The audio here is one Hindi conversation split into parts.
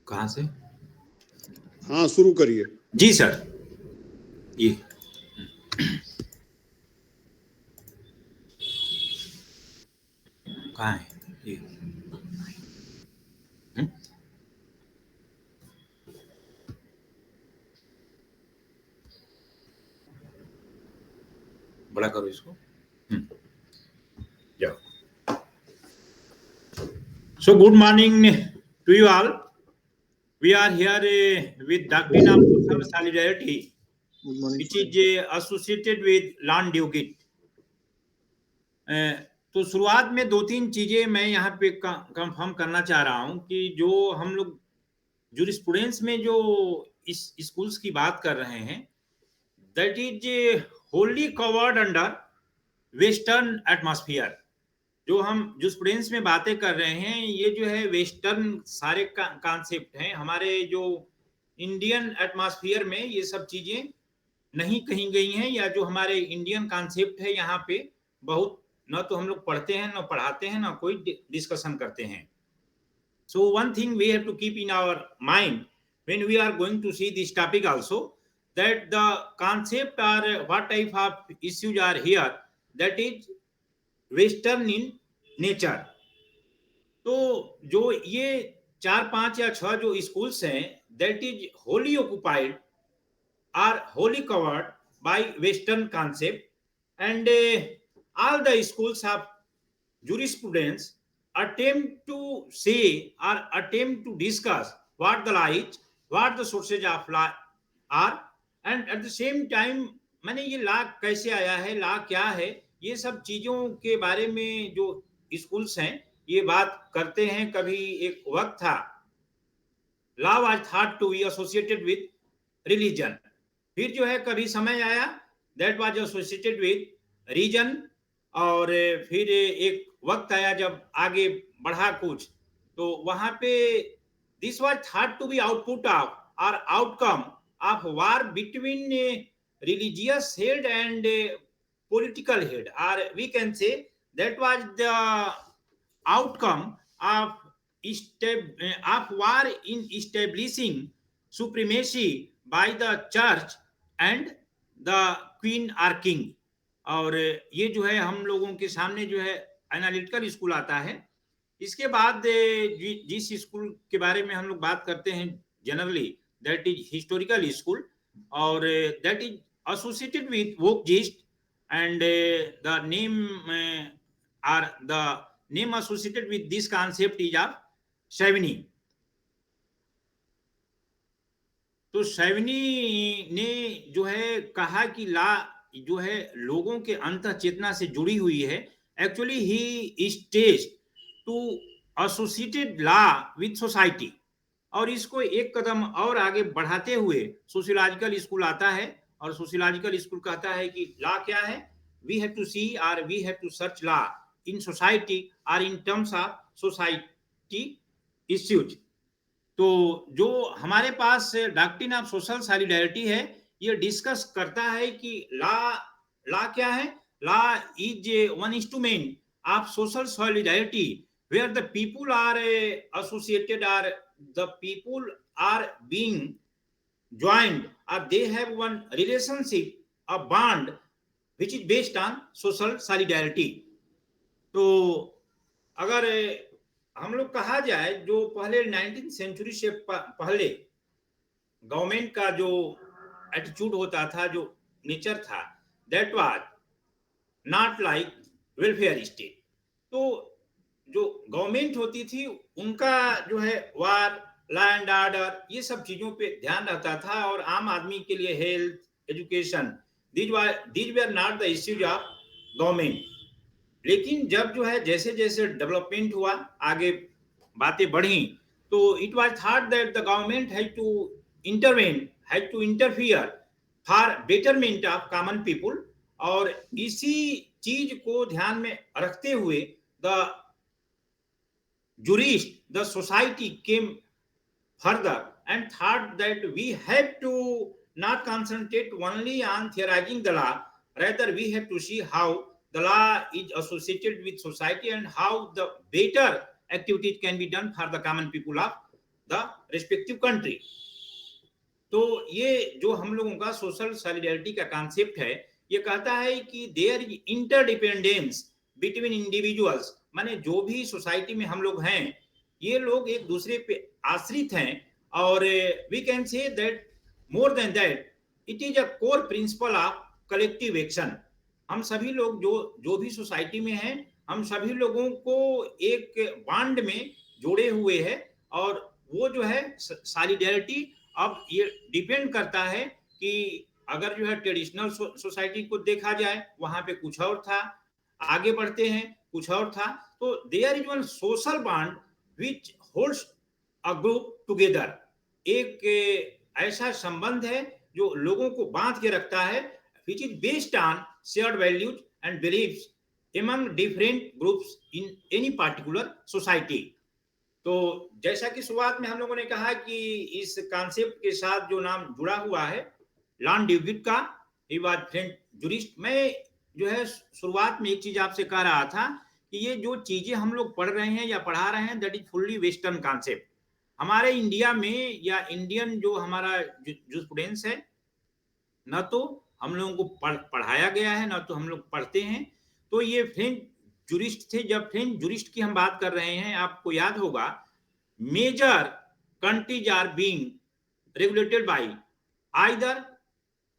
कहाँ से? हाँ, शुरू करिए। जी सर, ये कहाँ है ये? बड़ा करो इसको। जाओ। So good morning to you all. We are here with Doctrine of Social Solidarity, which is associated with land due kit. तो शुरुआत में 2-3 चीजें मैं यहाँ पे कंफर्म करना चाह रहा हूँ कि जो हम लोग जूरिस्प्रूडेंस में जो इस स्कूल्स की बात कर रहे हैं, that is Holi covered under western atmosphere. जो हम जूरिस्प्रूडेंस में बातें कर रहे हैं, ये जो है वेस्टर्न सारे कॉन्सेप्ट हैं। हमारे जो इंडियन एटमॉस्फेयर में ये सब चीजें नहीं कही गई हैं, या जो हमारे इंडियन कॉन्सेप्ट है यहाँ पे बहुत न तो हम लोग पढ़ते हैं, न पढ़ाते हैं, न कोई डिस्कशन करते हैं। So one thing we have to keep in our mind when we are going to see this topic also, that the concept or what type of issues are here, that is western in nature. तो जो ये 4-5 या 6 जो स्कूल्स हैं, that is wholly occupied or wholly covered by western concept, and all the schools of jurisprudence attempt to say or attempt to discuss what the law is, what the sources of law are, and at the same time मैंने ये लॉ कैसे आया है, लॉ क्या है, ये सब चीजों के बारे में जो स्कूल्स हैं ये बात करते हैं। कभी एक वक्त था law was thought to be associated with religion, फिर जो है कभी समय आया that was associated with reason, और फिर एक वक्त आया जब आगे बढ़ा कुछ तो वहां पे this was thought to be output of और outcome of war between religious head and political head, or we can say that was the outcome of war in establishing supremacy by the church and the queen or king. और ये जो है हम लोगों के सामने जो है एनालिटिकल स्कूल आता है। इसके बाद जिस स्कूल के बारे में हम लोग बात करते हैं generally, that is historical school, और that is associated with volksgeist, and the name associated with this concept is of Savigny. तो सैवनी ने जो है कहा कि ला जो है लोगों के अंतः चेतना से जुड़ी हुई है। Actually he stage to associated law with society, और इसको एक कदम और आगे बढ़ाते हुए सोशियोलॉजिकल स्कूल आता है, और सोशियोलॉजिकल स्कूल कहता है कि लॉ क्या है, वी हैव टू सी और we have to search law in society और in terms of society issues. तो जो हमारे पास डॉक्ट्रिन ऑफ सोशल सॉलिडारिटी है, ये डिस्कस करता है कि लॉ क्या है। Law is one instrument of social solidarity where the people are associated और the people are being joined, or they have one relationship, a bond which is based on social solidarity. तो अगर हम लोग कहा जाए जो पहले 19th सेंचुरी से पहले गवर्नमेंट का जो एटीट्यूड होता था, जो नेचर था, that was not like welfare state. तो जो गवर्नमेंट होती थी उनका जो है वार, लॉ एंड ऑर्डर, ये सब चीजों पे ध्यान रहता था, और आम आदमी के लिए health, education, these were not the issues of government. लेकिन जब जो है जैसे जैसे डेवलपमेंट हुआ, आगे बातें बढ़ी, तो it was thought that the government has to intervene, has to interfere for betterment of common people. और इसी चीज को ध्यान में रखते हुए the jurist, the society came further and thought that we have to not concentrate only on theorizing the law, rather we have to see how the law is associated with society and how the better activities can be done for the common people of the respective country. तो ये जो हम लोगों का सोशल सॉलिडेरिटी का कॉन्सेप्ट है, ये कहता है कि there is interdependence between individuals, माने जो भी सोसाइटी में हम लोग हैं, ये लोग एक दूसरे पे आश्रित हैं। और we can say that more than that it is a core principle of collective action. हम सभी लोग जो जो भी सोसाइटी में हैं, हम सभी लोगों को एक बांड में जोड़े हुए हैं। और वो जो है सॉलिडेरिटी, अब ये डिपेंड करता है कि अगर जो है ट्रेडिशनल सोसाइटी को देखा जाए, वहां पे कुछ और था, आगे बढ़ते हैं कुछ और था। तो there is one social bond which holds a group together. एक ऐसा संबंध है जो लोगों को बांध के रखता है, which is based on shared values and beliefs among different groups in any particular society। तो जैसा कि शुरुआत में हम लोगों ने कहा कि इस कॉन्सेप्ट के साथ जो नाम जुड़ा हुआ है लॉन ड्यूविट का, ही वाज फ्रेंच जूरिस्ट। मैं जो है शुरुआत में एक चीज आपसे कह रहा था कि ये जो चीजें हम लोग पढ़ रहे हैं या पढ़ा रहे हैं, that is fully western concept. हमारे इंडिया में या इंडियन जो हमारा जूरिस्प्रूडेंस है, न तो हम लोगों को पढ़ाया गया है, न तो हम लोग पढ़ते हैं। तो ये फ्रेंच जूरिस्ट थे। जब फ्रेंच जूरिस्ट की हम बात कर रहे हैं, आपको याद होगा major countries are being regulated by either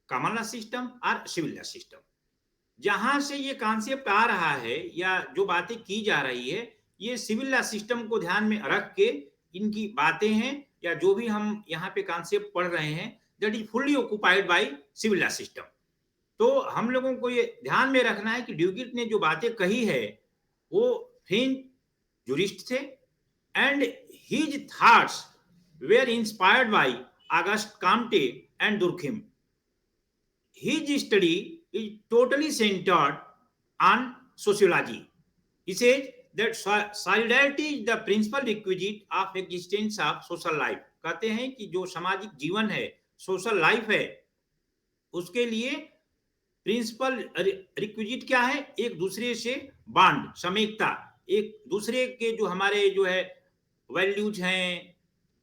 common law system or civil law system। जहां से ये कॉन्सेप्ट आ रहा है या जो बातें की जा रही है, ये सिविल लॉ सिस्टम को ध्यान में रख के इनकी बातें हैं, या जो भी हम यहाँ पे कॉन्सेप्ट पढ़ रहे हैं, that is fully occupied by civil law system. तो हम लोगों को ये ध्यान में रखना है कि ड्यूगिट ने जो बातें कही है, वो फ्रेंच जूरिस्ट थे and his thoughts were inspired by Auguste Comte and Durkheim। His study is totally centered on sociology। He says that solidarity is the principal requisite of existence of social life। कहते हैं कि जो सामाजिक जीवन है, सोशल लाइफ है, उसके लिए प्रिंसिपल रिक्विजिट क्या है? एक दूसरे से बॉन्ड, समेकता, एक दूसरे के जो हमारे जो है वैल्यूज हैं,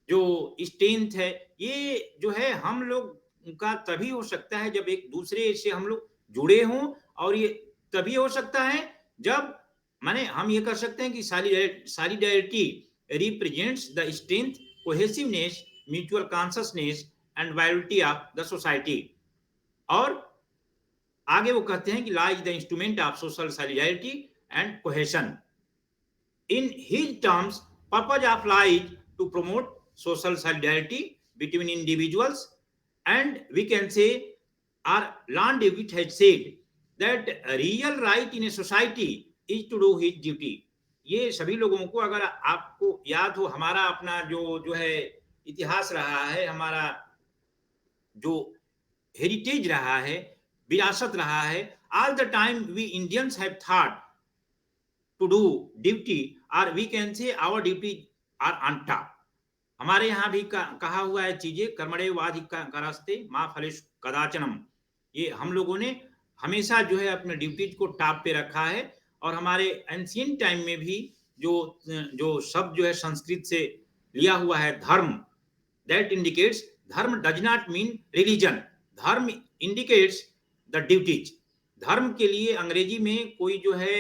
जो स्ट्रेंथ है, ये जो है हम लोग का तभी हो सकता है जब एक दूसरे से हम लोग जुड़े हों। और ये तभी हो सकता है जब, माने हम ये कर सकते हैं कि solidarity represents the strength, cohesiveness, mutual consciousness and viability of the society. और आगे वो कहते हैं कि law is the instrument of social solidarity and cohesion. In his terms, purpose of law is to promote social solidarity between individuals, and we can say, or Lon David has said that a real right in a society is to do his duty। ये सभी लोगों को, अगर आपको याद हो, हमारा अपना जो है इतिहास रहा है, हमारा जो हेरिटेज रहा है, विरासत रहा है, all the time we Indians have thought to do duty, or we can say our duty are on top। हमारे यहाँ भी कहा हुआ है चीजें कर्मण्येवाधिकारस्ते मा फलेषु कदाचनम। ये हम लोगों ने हमेशा जो है अपने ड्यूटीज को टॉप पे रखा है। और हमारे एंशिएंट टाइम में भी जो शब्द जो है संस्कृत से लिया हुआ है, धर्म, दैट इंडिकेट्स, धर्म डज नॉट मीन रिलीजन, धर्म इंडिकेट्स द ड्यूटीज। धर्म के लिए अंग्रेजी में कोई जो है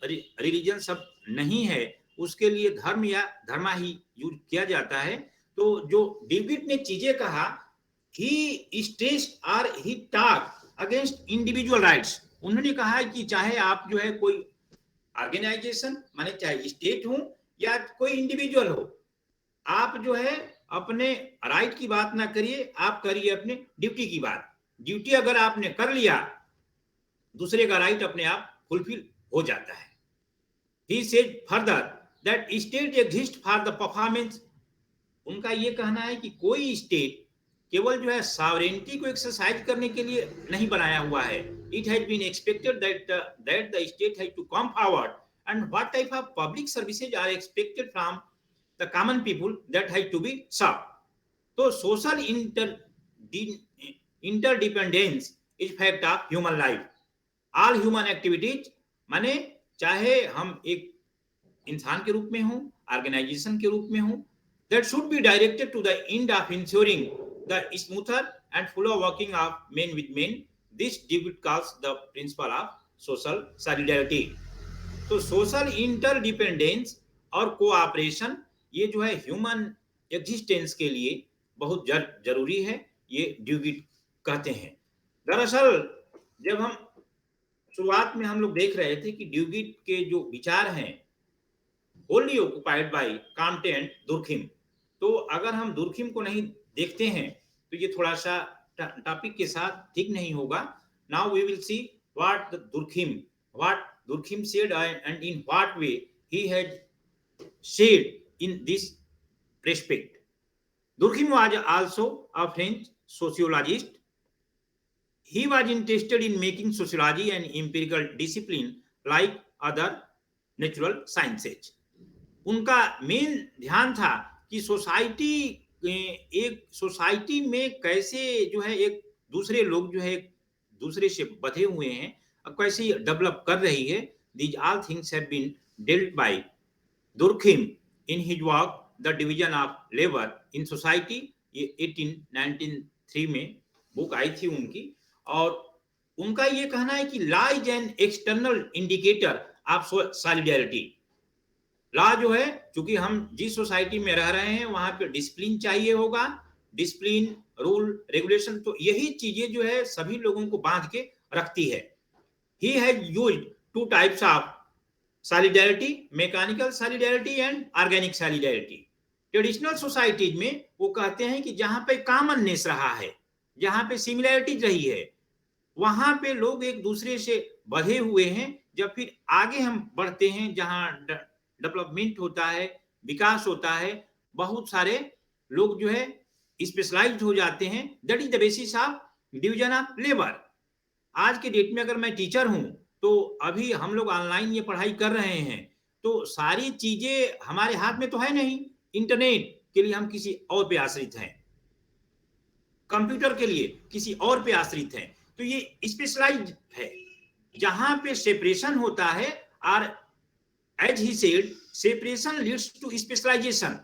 रिलीजन शब्द नहीं है, उसके लिए धर्म या धर्मा ही यूज किया जाता है। तो जो डेविड ने चीजें कहा, ही स्ट्रेस्ड और ही टॉक अगेंस्ट इंडिविजुअल राइट्स। उन्होंने कहा कि चाहे आप जो है कोई ऑर्गेनाइजेशन, माने चाहे स्टेट हो या कोई इंडिविजुअल हो, आप जो है अपने राइट की बात ना करिए, आप करिए अपने ड्यूटी की बात। ड्यूटी अगर आपने कर लिया, दूसरे का राइट अपने आप फुलफिल हो जाता है। He said further that state exists for the performance। उनका ये कहना है कि कोई स्टेट केवल जो है सॉवरेनिटी को एक्सरसाइज करने के लिए नहीं बनाया हुआ है। It has been expected that the state has to come forward and what type of public services are expected from the common people, that has to be served। तो social interdependence is fact of human life। All human activities, माने चाहे हम एक इंसान के रूप में हो, ऑर्गेनाइजेशन के रूप में हो, that should be directed to the end of ensuring the smoother and fuller working of men with men. This David calls the principle of social solidarity. तो सोशल इंटरडिपेंडेंस और कोऑपरेशन ये जो है ह्यूमन एग्जिस्टेंस के लिए बहुत जरूरी है, ये ड्यूगिट कहते हैं। दरअसल जब हम शुरुआत में हम लोग देख रहे थे कि ड्यूगिट के जो विचार हैं होली ऑक्युपाइड बाय कांटे एंड दुर्खिम, तो अगर हम दुर्खिम को नहीं देखते हैं तो ये थोड़ा सा टॉपिक के साथ ठीक नहीं होगा। Now we will see what Durkheim said and in what way he had said in this respect. Durkheim was also a French sociologist. He was interested in making sociology an empirical discipline like other natural sciences. उनका मेन ध्यान था कि सोसाइटी में कैसे जो है एक दूसरे लोग जो है एक दूसरे से बधे हुए हैं, कैसे डेवलप कर रही है। These all things have been dealt by Durkheim in his work The Division of Labor in Society, ये 1893 में बुक आई थी उनकी। और उनका ये कहना है कि law is an external indicator of solidarity. Law जो है, चूंकि हम जिस सोसाइटी में रह रहे हैं वहां पे डिसिप्लिन चाहिए होगा, डिसिप्लिन, रूल, रेगुलेशन, तो यही चीजें जो है सभी लोगों को बांध के रखती है। He has used two types of solidarity, mechanical solidarity and organic solidarity. Traditional societies में वो कहते हैं कि जहां पे कॉमननेस रहा है, जहां पे सिमिलैरिटीज रही है, वहां पे लोग एक दूसरे से बधे हुए हैं। जब फिर आगे हम बढ़ते हैं, जहां डेवलपमेंट होता है, विकास होता है, बहुत सारे लोग जो है स्पेशलाइज्ड हो जाते हैं। That is the basis of division of labour. आज के डेट में अगर मैं टीचर हूं तो अभी हम लोग ऑनलाइन ये पढ़ाई कर रहे हैं, तो सारी चीजें हमारे हाथ में तो है नहीं। इंटरनेट के लिए हम किसी और पे आश्रित हैं, कंप्यूटर के लिए किसी और पे आश्रित हैं, तो ये स्पेशलाइज्ड है। जहां पे सेपरेशन होता है, और as he said separation leads to specialisation.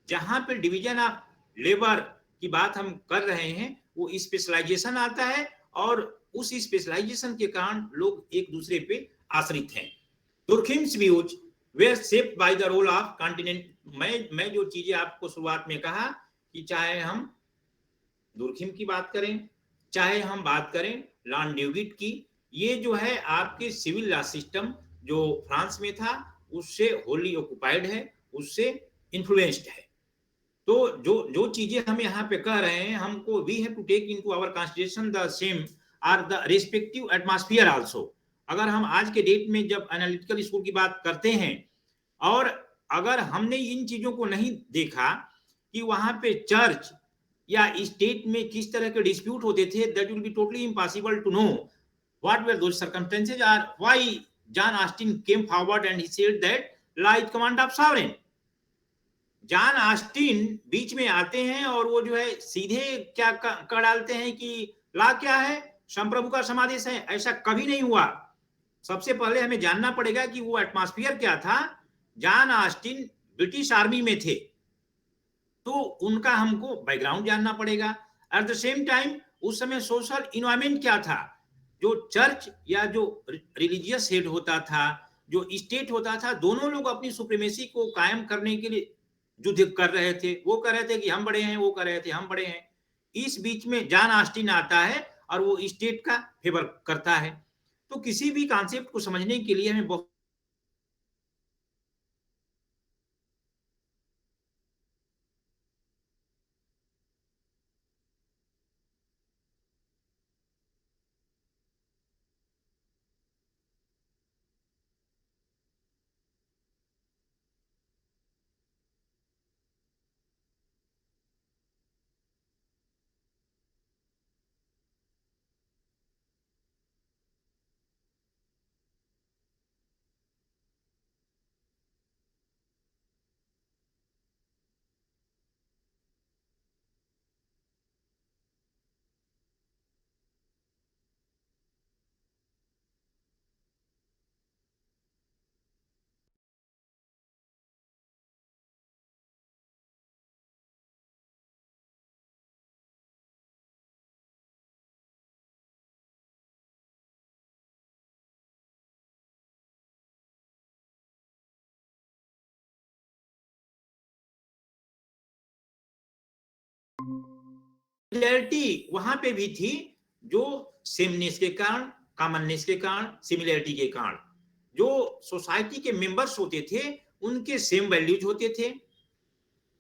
जहां पे डिवीजन ऑफ लेबर की बात हम कर रहे हैं, वो स्पेशलाइजेशन आता है, और उस स्पेशलाइजेशन के कारण लोग एक दूसरे पे आश्रित हैं। Durkheim's views were shaped by the role of continent. मैं जो चीजें आपको शुरुआत में कहा कि चाहे हम दुर्खिम की बात करें, चाहे हम बात करें लॉन ड्यूगिट की, ये जो है आपके सिविल लॉ सिस्टम जो फ्रांस में था उससे होली ऑक्युपाइड है, उससे इन्फ्लुएंस्ड है। तो जो चीजें हम यहाँ पे कह रहे हैं, हमको we have to take into our consideration the same are the respective atmosphere also. अगर हम आज के डेट में जब एनालिटिकल स्कूल की बात करते हैं, और अगर हमने इन चीजों को नहीं देखा कि वहां पे चर्च या स्टेट में किस तरह के डिस्प्यूट होते थे, that will be totally impossible to know what were those circumstances are why John Austin came forward and he said that law is command of sovereign. John Austin बीच में आते हैं और वो जो है सीधे क्या कर डालते हैं कि लॉ क्या है, संप्रभु का समादेश है। ऐसा कभी नहीं हुआ। सबसे पहले हमें जानना पड़ेगा कि वो एटमॉस्फेयर क्या था। जॉन ऑस्टिन ब्रिटिश आर्मी में थे, तो उनका हमको बैकग्राउंड जानना पड़ेगा। एट द सेम टाइम उस समय सोशल इन्वायरमेंट क्या था। जो चर्च या जो रिलीजियस हेड होता था, जो स्टेट होता था, दोनों लोग अपनी सुप्रीमेसी को कायम करने के लिए युद्ध कर रहे थे। वो कह रहे थे कि हम बड़े हैं, वो कह रहे थे हम बड़े हैं। इस बीच में जॉन ऑस्टिन आता है और वो स्टेट का फेवर करता है। तो किसी भी कॉन्सेप्ट को समझने के लिए हमें बहुत सिमिलैरिटी वहां पे भी थी, जो सेमनेस के कारण, कॉमननेस के कारण, सिमिलैरिटी के कारण जो सोसाइटी के मेंबर्स होते थे उनके सेम वैल्यूज होते थे,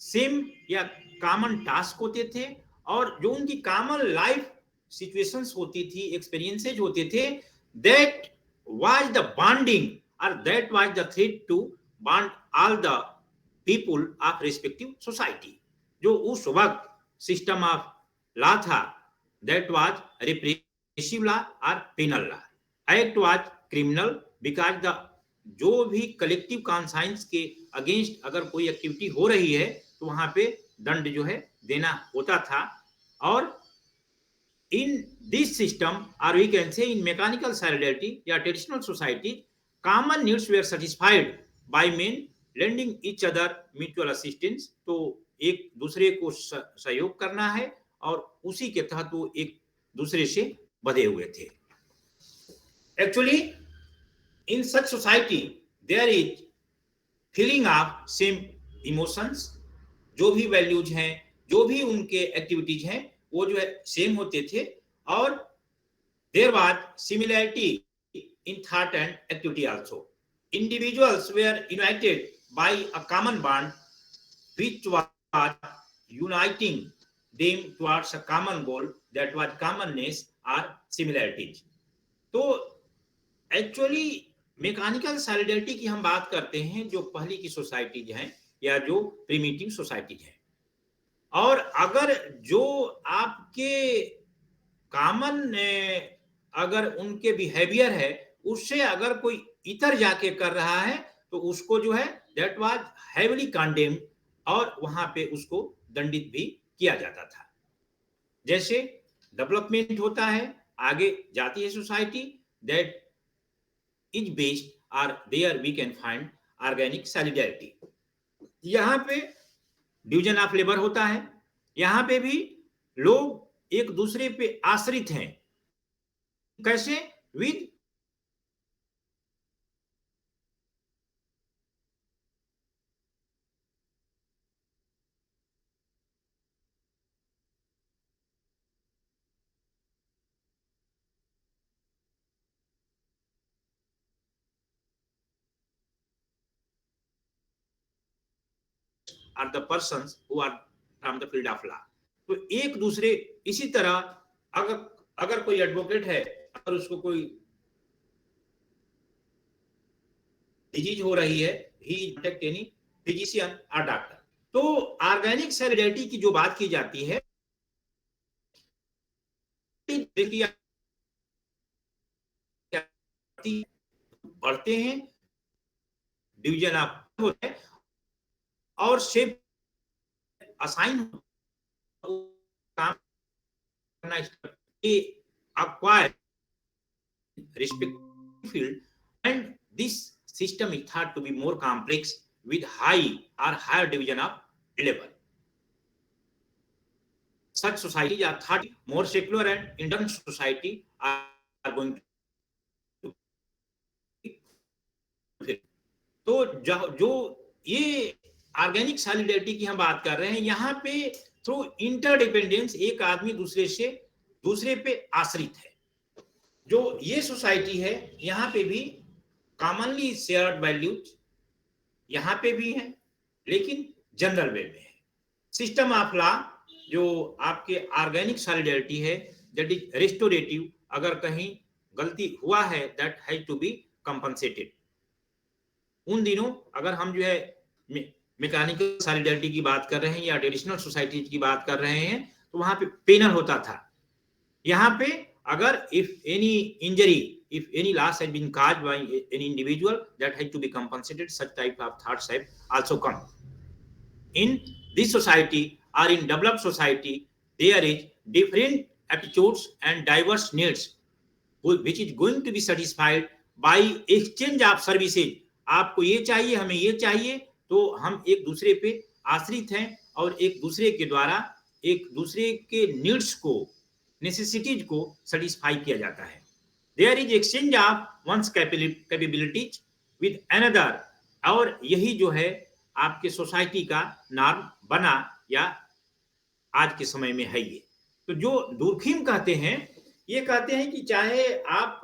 सेम या कॉमन टास्क होते थे, और जो उनकी कॉमन लाइफ सिचुएशंस होती थी, एक्सपीरियंसेज होते थे, दैट वाज द बॉन्डिंग और that was the thread to bond all the people of respective society. जो उस वक्त सिस्टम ऑफ लॉ था, दैट वाज रिप्रेसिव लॉ और penal law. Act was criminal because the जो भी कलेक्टिव कॉन्साइंस के अगेंस्ट अगर कोई एक्टिविटी हो रही है तो वहां पे दंड जो है देना होता था। और इन दिस सिस्टम और we can say in mechanical solidarity या traditional society, common needs were satisfied by men lending each other mutual assistance. तो एक दूसरे को सहयोग करना है और उसी के तहत वो एक दूसरे से बधे हुए थे। Actually in such society there is feeling of same emotions, जो भी वैल्यूज हैं, जो भी उनके एक्टिविटीज हैं, वो जो है सेम होते थे। और there was similarity in thought and activity also. Individuals were united by a common bond which was uniting them towards a common goal, that was commonness or similarities. तो एक्चुअली मैकेनिकल सॉलिडरिटी की हम बात करते हैं जो पहली की सोसाइटीज हैं या जो प्रिमिटिव सोसाइटीज हैं, और अगर जो आपके कॉमन अगर उनके बिहेवियर है उससे अगर कोई इतर जाके कर रहा है तो उसको जो है दैट वाज हेवीली कंडेम्ड और वहां पे उसको दंडित भी किया जाता था। जैसे डेवलपमेंट होता है, आगे जाती है सोसाइटी, दैट इज बेस्ड और there we can find organic solidarity. यहाँ पे डिवीजन ऑफ लेबर होता है, यहाँ पे भी लोग एक दूसरे पे आश्रित हैं। कैसे? With are the persons who are from the field of law. तो एक दूसरे इसी तरह अगर अगर कोई एडवोकेट है, अगर उसको कोई डिजीज हो रही है, ही कॉन्टेक्ट एनी फिजिशियन और डॉक्टर। तो ऑर्गेनिक सॉलिडरिटी की जो बात की जाती है, बढ़ते हैं, डिवीजन ऑफ होता है और शेप असाइन काम करना acquire respective field, and this system is thought to be more complex with high or higher division of labor. Such societies are thought more secular and Indian society are going to. तो जो ये ऑर्गेनिक सॉलिडरिटी की हम बात कर रहे हैं, यहाँ पे थ्रू इंटरडिपेंडेंस एक आदमी दूसरे पे आश्रित है। जो ये सोसाइटी है यहाँ पे भी कॉमनली शेयर्ड वैल्यूज यहाँ पे भी है, लेकिन जनरल वे में है। सिस्टम ऑफ लॉ जो आपके ऑर्गेनिक सॉलिडरिटी है, दैट इज रेस्टोरेटिव। अगर कहीं गलती हुआ है, that has to be compensated. उन दिनों अगर हम जो है मैकेनिकल सॉलिडरिटी की बात कर रहे हैं या ट्रेडिशनल सोसाइटी की बात कर रहे हैं, तो वहां पे पेनल होता था। यहाँ पे अगर if any injury, if any loss has been caused by an individual, that has to be compensated. Such type of thoughts have also come. In this society or in developed society, there is different attitudes and diverse needs which is going to be satisfied by exchange of services. आपको ये चाहिए, हमें ये चाहिए, तो हम एक दूसरे पे आश्रित हैं और एक दूसरे के द्वारा एक दूसरे के नीड्स को, नेसेसिटीज को सेटिस्फाई किया जाता है। There is exchange of one's capabilities with another, और यही जो है आपके सोसाइटी का नॉर्म बना या आज के समय में है ये। तो जो दुर्खिम कहते हैं, ये कहते हैं कि चाहे आप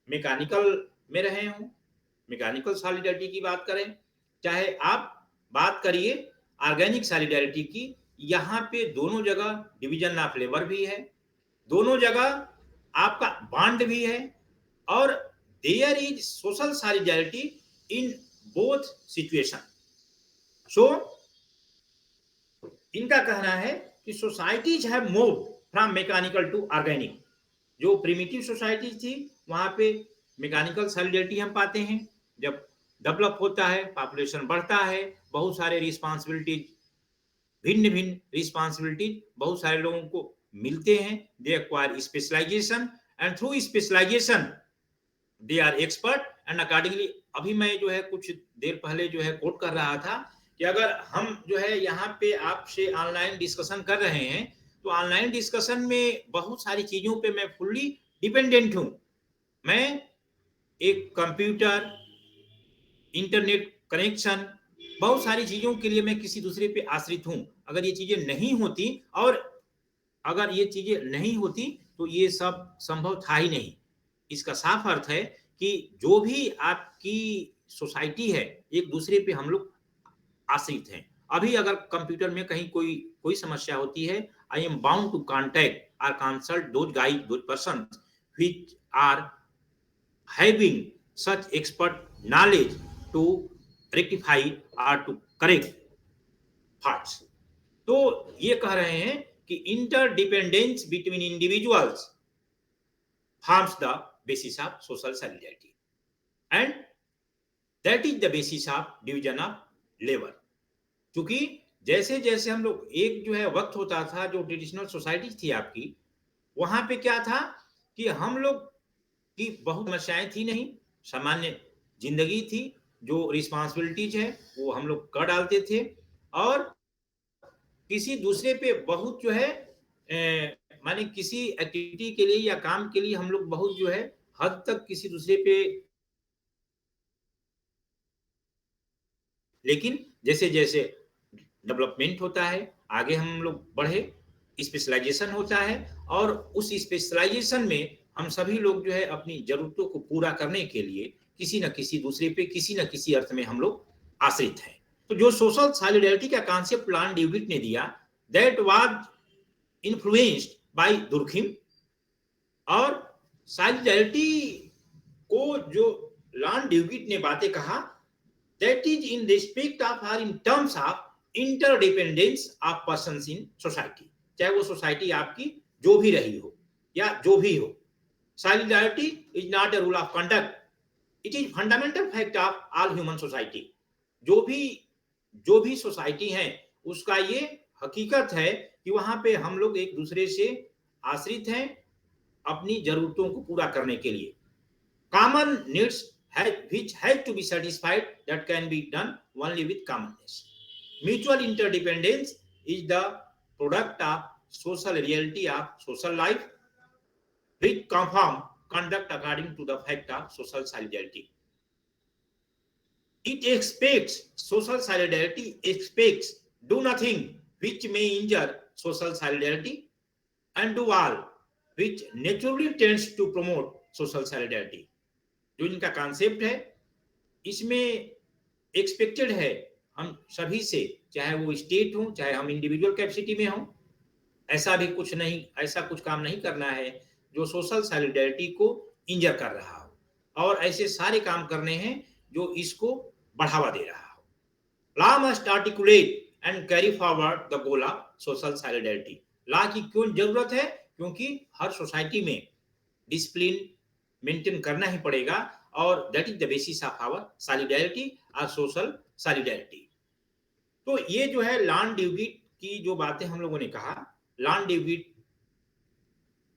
मैकेनिकल में रहे हों, मैकेनिकल सॉलिडरिटी की बात करें, चाहे आप बात करिए ऑर्गेनिक सॉलिडरिटी की, यहाँ पे दोनों जगह डिवीजन ऑफ लेबर भी है, दोनों जगह आपका बॉन्ड भी है, और there is social solidarity in both situation. So इनका कहना है कि societies have moved from mechanical to organic. जो प्रिमिटिव सोसाइटी थी वहां पे मैकेनिकल सॉलिडरिटी हम पाते हैं, जब डेवलप होता है, पॉपुलेशन बढ़ता है, बहुत सारे रिस्पॉन्सिबिलिटीज, भिन्न भिन्न रिस्पॉन्सिबिलिटीज बहुत सारे लोगों को मिलते हैं, they acquire specialization and through specialization they are expert and accordingly. अभी मैं जो है कुछ देर पहले जो है कोट कर रहा था कि अगर हम जो है यहाँ पे आपसे ऑनलाइन डिस्कशन कर रहे हैं, तो ऑनलाइन डिस्कशन में बहुत सारी चीजों पे मैं फुल्ली डिपेंडेंट हूँ। मैं एक कंप्यूटर, इंटरनेट कनेक्शन, बहुत सारी चीजों के लिए मैं किसी दूसरे पे आश्रित हूँ। अगर ये चीजें नहीं होती, और अगर ये चीजें नहीं होती तो ये सब संभव था ही नहीं। इसका साफ अर्थ है कि जो भी आपकी सोसाइटी है, एक दूसरे पे हम लोग आश्रित हैं। अभी अगर कंप्यूटर में कहीं कोई समस्या होती है, I am bound to contact और consult those guys, those person which are having such expert knowledge to rectify और टू करेक्ट फॉल्ट्स। तो ये कह रहे हैं कि interdependence between individuals forms the basis of social solidarity, and that is the basis of division of labor। क्योंकि जैसे जैसे हम लोग, एक जो है वक्त होता था जो ट्रेडिशनल सोसाइटी थी आपकी, वहां पे क्या था कि हम लोग की बहुत समस्याएं थी नहीं, सामान्य जिंदगी थी, जो रिस्पॉन्सिबिलिटीज है वो हम लोग कर डालते थे, और किसी दूसरे पे बहुत जो है माने किसी एक्टिविटी के लिए या काम के लिए हम लोग बहुत जो है हद तक किसी दूसरे पे। लेकिन जैसे जैसे डेवलपमेंट होता है, आगे हम लोग बढ़े, स्पेशलाइजेशन होता है, और उस स्पेशलाइजेशन में हम सभी लोग जो है अपनी जरूरतों को पूरा करने के लिए किसी न किसी दूसरे पे किसी न किसी अर्थ में हम लोग आश्रित हैं। तो जो सोशल सॉलिडरिटी का कॉन्सेप्ट लॉन ड्यूविट ने दिया, that was influenced by Durkheim, और सॉलिडरिटी को जो लॉन ड्यूविट ने बातें कहा, that is in respect of और in terms of interdependence of persons in society, चाहे वो सोसाइटी आपकी जो भी रही हो या जो भी हो। Solidarity is not a rule of conduct, it is fundamental fact of all human society. जो भी सोसाइटी है उसका ये हकीकत है कि वहां पे हम लोग एक दूसरे से आश्रित हैं अपनी जरूरतों को पूरा करने के लिए। Common needs which have to be satisfied that can be done only with commonness. Mutual interdependence is the product of social reality of social life, which conform conduct according to the fact of social solidarity. It expects, social solidarity expects do nothing which may injure social solidarity, and do all which naturally tends to promote social solidarity। जो इनका कॉन्सेप्ट है, इसमें एक्सपेक्टेड है हम सभी से, चाहे वो स्टेट हो चाहे हम इंडिविजुअल कैपेसिटी में हो, ऐसा भी कुछ नहीं, ऐसा कुछ काम नहीं करना है जो सोशल सॉलिडरिटी को इंजर कर रहा हो, और ऐसे सारे काम करने हैं जो इसको बढ़ावा दे रहा हो। Law must articulate and carry forward the goal of social solidarity. Law की क्यों जरूरत है? क्योंकि हर सोसाइटी में डिसिप्लिन मेंटेन करना ही पड़ेगा, और that is the basis of our solidarity और सोशल सॉलिडरिटी। तो ये जो है लॉन ड्यूविट की जो बातें हम लोगों ने कहा, लॉन ड्यूविट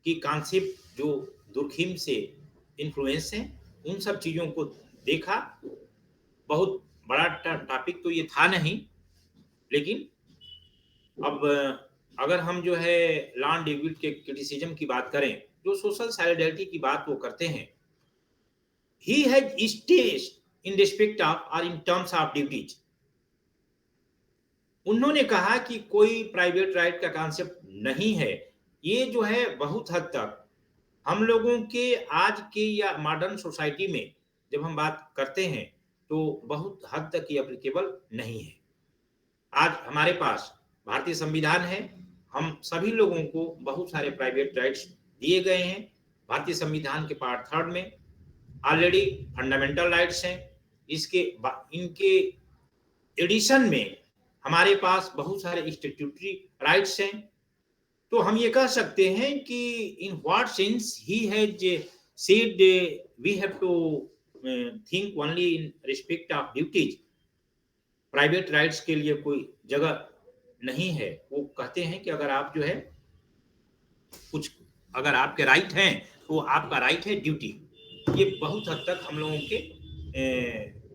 की कॉन्सेप्ट जो दुर्खिम से इन्फ्लुएंस है, उन सब चीजों को देखा। बहुत बड़ा टॉपिक तो ये था नहीं, लेकिन अब अगर हम जो है लॉन ड्यूविट के क्रिटिसिज्म की बात करें, जो सोशल सॉलिडरिटी की बात वो करते हैं, he has staged in respect of or in terms of duties। उन्होंने कहा कि कोई प्राइवेट राइट का कॉन्सेप्ट नहीं है, ये जो है बहुत हद तक हम लोगों के आज के या मॉडर्न सोसाइटी में जब हम बात करते हैं तो बहुत हद तक ये एप्लीकेबल नहीं है। आज हमारे पास भारतीय संविधान है, हम सभी लोगों को बहुत सारे प्राइवेट राइट्स दिए गए हैं। भारतीय संविधान के पार्ट 3 में ऑलरेडी फंडामेंटल राइट्स हैं। इनके एडिशन में हमारे पास बहुत सारे स्टैट्यूटरी राइट्स हैं। तो हम ये कह सकते हैं कि in what sense he has said we have to think only in respect of duties, private rights के लिए कोई जगह नहीं है। वो कहते हैं कि अगर आप जो है कुछ अगर आपके राइट हैं तो आपका राइट है ड्यूटी। ये बहुत हद तक हम लोगों के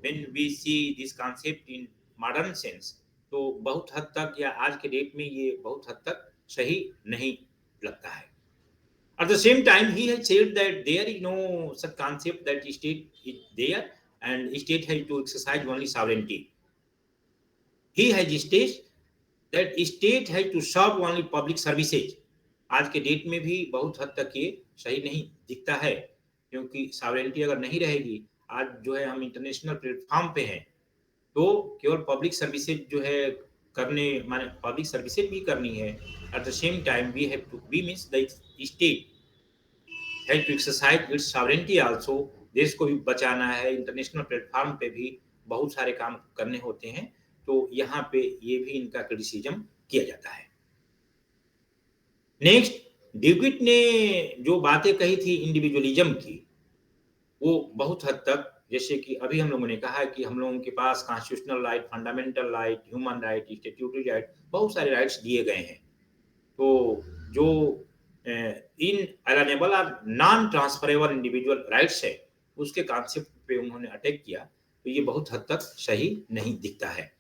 when we see this concept in modern sense, तो बहुत हद तक या आज के डेट में ये बहुत हद तक सही नहीं लगता है। At the same time, he has said that there is no such concept that state is there and state has to exercise only sovereignty. He has stated that state has to serve only public services. आज के डेट में भी बहुत हद तक ये सही नहीं दिखता है, क्योंकि सॉवरेनिटी अगर नहीं रहेगी, आज जो है हम इंटरनेशनल प्लेटफॉर्म पे हैं, तो केवल पब्लिक सर्विसेज जो है करने माने पब्लिक सर्विसेज भी करनी है। At the same time we have to be means the state has to exercise its sovereignty also. देश को भी बचाना है, इंटरनेशनल प्लेटफॉर्म पे भी बहुत सारे काम करने होते हैं, तो यहाँ पे ये भी इनका क्रिटिसिज्म किया जाता है। नेक्स्ट, ड्यूगिट ने जो बातें कही थी इंडिविजुअलिज्म की, वो बहुत हद तक जैसे कि अभी हम लोगों ने कहा कि हम लोगों के पास constitutional right, fundamental right, human right, statutory right, बहुत सारे राइट्स दिए गए हैं। तो जो इनएलिएनेबल और नॉन ट्रांसफरेबल इंडिविजुअल राइट्स है, उसके कॉन्सेप्ट पे उन्होंने अटैक किया, तो ये बहुत हद तक सही नहीं दिखता है।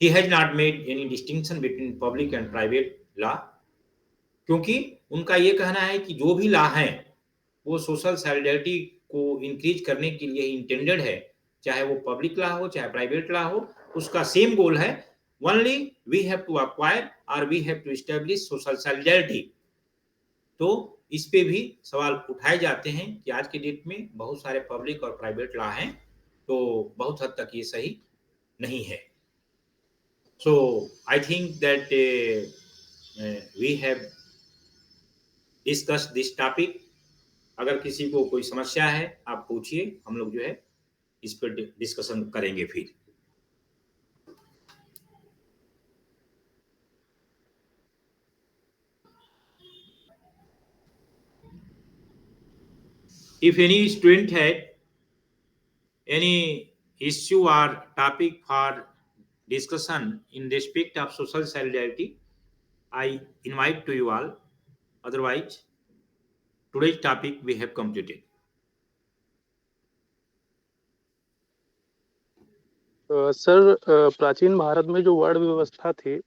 He has not made any distinction between public and private law, क्योंकि उनका ये कहना है कि जो भी लॉ है वो सोशल सॉलिडरिटी को इंक्रीज करने के लिए इंटेंडेड है, चाहे वो पब्लिक लॉ हो चाहे प्राइवेट लॉ हो, उसका सेम गोल है, only we have to acquire और we have to establish social solidarity. तो इस पे भी सवाल उठाए जाते हैं कि आज के डेट में बहुत सारे पब्लिक और प्राइवेट लॉ हैं, तो बहुत हद तक ये सही नहीं है। So I think that we have discuss this topic. अगर किसी को कोई समस्या है आप पूछिए, हम लोग जो है इस पर डिस्कशन करेंगे फिर। If any student had any issue or topic for discussion in respect of social solidarity, I invite to you all. Otherwise, today's topic we have completed. Sir, प्राचीन भारत में जो वर्ण व्यवस्था थी,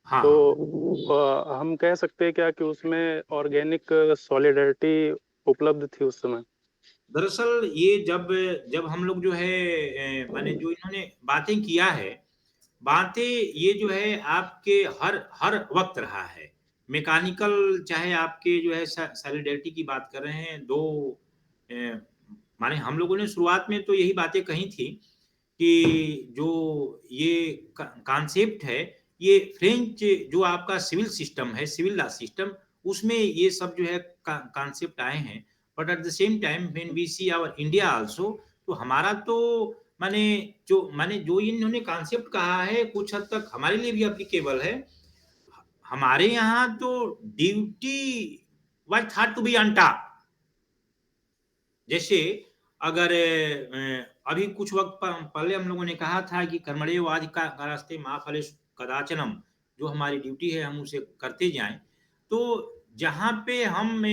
हाँ, तो हम कह सकते हैं क्या कि उसमें ऑर्गेनिक सॉलिडरिटी उपलब्ध थी उस समय? दरअसल ये जब जब हम लोग जो है माने जो इन्होंने बातें किया है, बातें ये जो है आपके हर हर वक्त रहा है। मैकेनिकल चाहे आपके जो है सॉलिडरिटी की बात कर रहे हैं, दो माने हम लोगों ने शुरुआत में तो यही बातें कही थी कि जो ये कॉन्सेप्ट है, ये फ्रेंच जो आपका सिविल सिस्टम है, सिविल लॉ सिस्टम, उसमें ये सब जो है कॉन्सेप्ट आए हैं। But at the same time when we see our India also, तो हमारा तो माने जो इन्होंने कॉन्सेप्ट कहा है कुछ हद तक हमारे लिए भी एप्लीकेबल है। हमारे यहाँ तो duty was thought to be on top. जैसे अगर अभी कुछ वक्त पहले हम लोगों ने कहा था कि कर्मण्येव अधिकारस्ते मा फलेषु कदाचन, जो हमारी ड्यूटी है हम उसे करते जाएं। तो जहाँ पे हम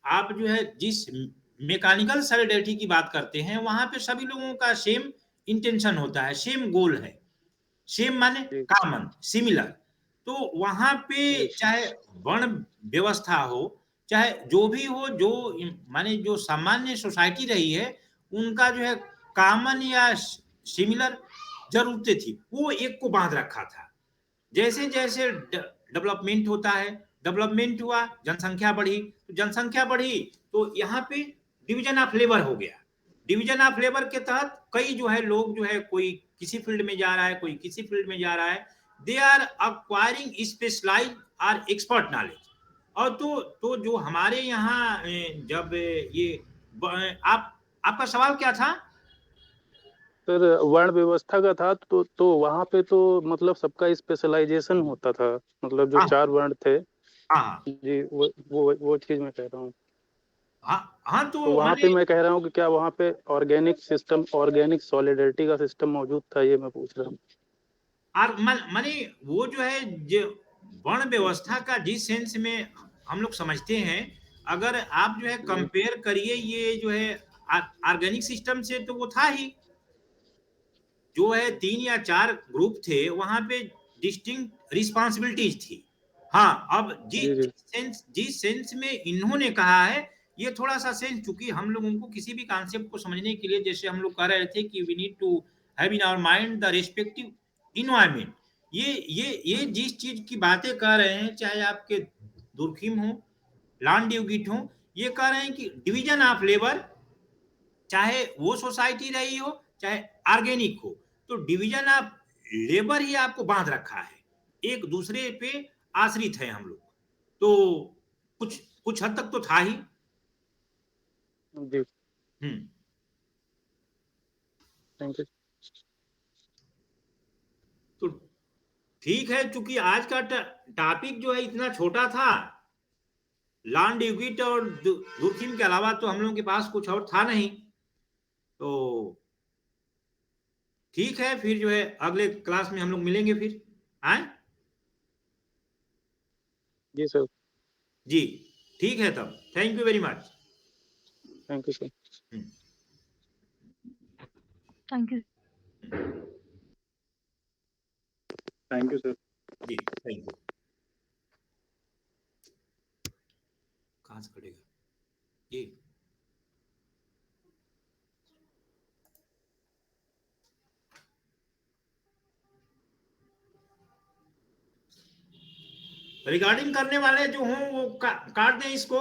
आप जो है जिस मैकेनिकल सॉलिडरिटी की बात करते हैं, वहां पे सभी लोगों का सेम इंटेंशन होता है, सेम गोल है, सेम माने जी कॉमन, सिमिलर। तो वहां पे जी चाहे वर्ण व्यवस्था हो, चाहे जो भी हो, जो माने जो सामान्य सोसाइटी रही है, उनका जो है कॉमन या सिमिलर जरूरतें थी, वो एक को बांध रखा था। जैसे जैसे डेवलपमेंट होता है, डेवलपमेंट हुआ, जनसंख्या बढ़ी, तो जनसंख्या बढ़ी तो यहाँ पे डिवीजन ऑफ लेबर हो गया। डिवीजन ऑफ लेबर के तहत कई जो है लोग जो है कोई किसी फील्ड में जा रहा है, कोई किसी फील्ड में जा रहा है, दे आर अक्वायरिंग स्पेशलाइज और एक्सपर्ट नॉलेज। और तो जो हमारे यहाँ जब ये आप आपका सवाल क्या था? सर वर्ण व्यवस्था का था, तो वहां पे तो मतलब सबका स्पेशलाइजेशन होता था, मतलब जो हाँ 4 वर्ण थे। हाँ जी, वो चीज मैं कह रहा हूँ। हाँ हाँ, तो तो वहां माने पे मैं कह रहा हूँ कि क्या वहां पे ऑर्गेनिक सिस्टम, ऑर्गेनिक सॉलिडरिटी का सिस्टम मौजूद था, ये मैं पूछ रहा हूँ। और माने वो जो है जो वर्ण व्यवस्था का जिस सेंस में हम लोग समझते हैं, अगर आप जो है जी कंपेयर करिए ये जो है ऑर्गेनिक सिस्टम से, तो वो था ही। जो है 3 या 4 ग्रुप थे, वहां पे डिस्टिंक्ट रिस्पांसिबिलिटीज थी। हाँ, अब जी जी जिस सेंस में इन्होंने कहा है, ये थोड़ा सा सेंस, चूंकि हम लोग उनको किसी भी कॉन्सेप्ट को समझने के लिए, जैसे हम लोग कह रहे थे कि we need to have in our mind the respective environment. ये जिस चीज की बातें कर रहे हैं, चाहे आपके दुर्खिम हो, लांडियोगिट हो, ये कह रहे हैं कि डिवीजन ऑफ लेबर, चाहे वो सोसाइटी रही हो, चाहे ऑर्गेनिक हो, तो डिवीजन ऑफ लेबर ही आपको बांध रखा है। एक दूसरे पे आश्रित है हम लोग। तो कुछ कुछ हद तक तो था ही। जी। हम्म। Thank you. तो ठीक है, चूंकि आज का टॉपिक जो है इतना छोटा था, लॉन्ड यूगिट और दूरबीन के अलावा तो हम लोगों के पास कुछ और था नहीं। तो ठीक है, फिर जो है अगले क्लास में हम लोग मिलेंगे फिर। आए जी सर। जी, ठीक है तब, thank you very much. Thank you sir. Thank you. Thank you sir. जी थैंक यू। कहाँ से कटेगा जी? रिकॉर्डिंग करने वाले जो हों वो काट दें इसको।